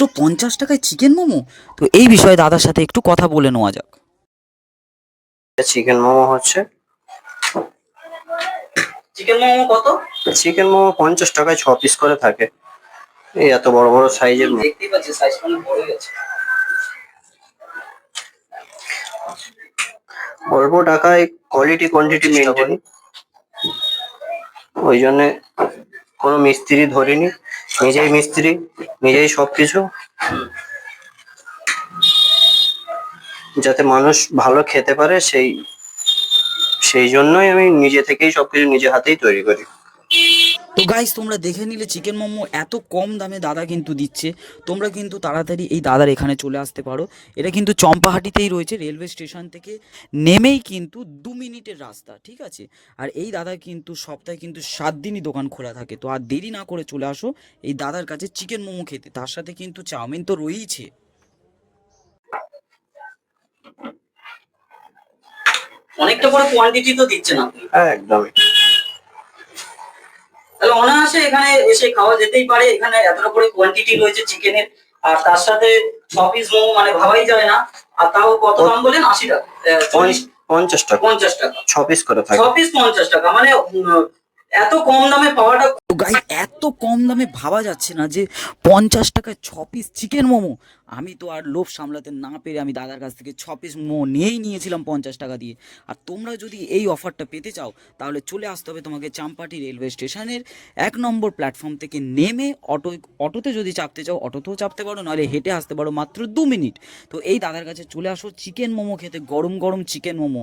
মাত্র 50 টাকায় চিকেন মোমো। তো এই বিষয়ে দাদার সাথে একটু কথা বলে নেওয়া যাক। চিকেন মোমো হচ্ছে, চিকেন মোমো কত? চিকেন মোমো 50 টাকায় 6 পিস করে থাকে। এই এত বড় বড় সাইজের দেখতেই পাচ্ছি সাইজ অনেক বড় গেছে। অল্প টাকায় কোয়ালিটি কোয়ান্টিটি মেনটেন, ওই জন্য কোনো মিস্ত্রি ধরিনি, নিজেই মিস্ত্রি, নিজেই সবকিছু, যাতে মানুষ ভালো খেতে পারে সেই জন্যই আমি নিজে থেকেই সবকিছু নিজে হাতেই তৈরি করি। তো গাইস, তোমরা দেখে নিলে চিকেন মোমো এত কম দামে দাদা কিন্তু দিচ্ছে। তোমরা কিন্তু তাড়াতাড়ি এই দাদার এখানে চলে আসতে পারো। এটা কিন্তু চম্পাহাটিতেই রয়েছে, রেলওয়ে স্টেশন থেকে নেমেই কিন্তু 2 মিনিটের রাস্তা, ঠিক আছে। আর এই দাদা কিন্তু সপ্তাহে কিন্তু 7 দিনই দোকান খোলা থাকে। তো আর দেরি না করে চলে আসো এই দাদার কাছে চিকেন মোমো খেতে। তার সাথে কিন্তু চাউমিন তো রয়েইছে। অনেকটা বড় কোয়ান্টিটি তো দিচ্ছেন আপনি। হ্যাঁ, একদমই। তাহলে অনায়াসে এখানে এসে খাওয়া যেতেই পারে। এখানে এতটা করে কোয়ান্টিটি রয়েছে চিকেনের, আর তার সাথে 6 পিস মোমো মানে ভাবাই যায় না। আর তাও কত দাম বলেন? 80 টাকা? 50 টাকা 50 টাকা 6 পিস করে থাকে। 6 পিস 50 টাকা, মানে এত কম দামে পাওয়াটা গাই, এত কম দামে ভাবা যাচ্ছে না যে 50 টাকায় 6 পিস চিকেন মোমো। আমি তো আর লোভ সামলাতে না পেরে আমি দাদার কাছ থেকে 6 পিস মোমো নিয়েই নিয়েছিলাম 50 টাকা দিয়ে। আর তোমরা যদি এই অফারটা পেতে চাও তাহলে চলে আসতে হবে তোমাকে চাম্পাটি রেলওয়ে স্টেশনের 1 নম্বর প্ল্যাটফর্ম থেকে নেমে অটোতে যদি চাপতে চাও অটোতেও চাপতে পারো, নাহলে হেঁটে আসতে পারো মাত্র 2 মিনিট। তো এই দাদার কাছে চলে আসো চিকেন মোমো খেতে, গরম গরম চিকেন মোমো।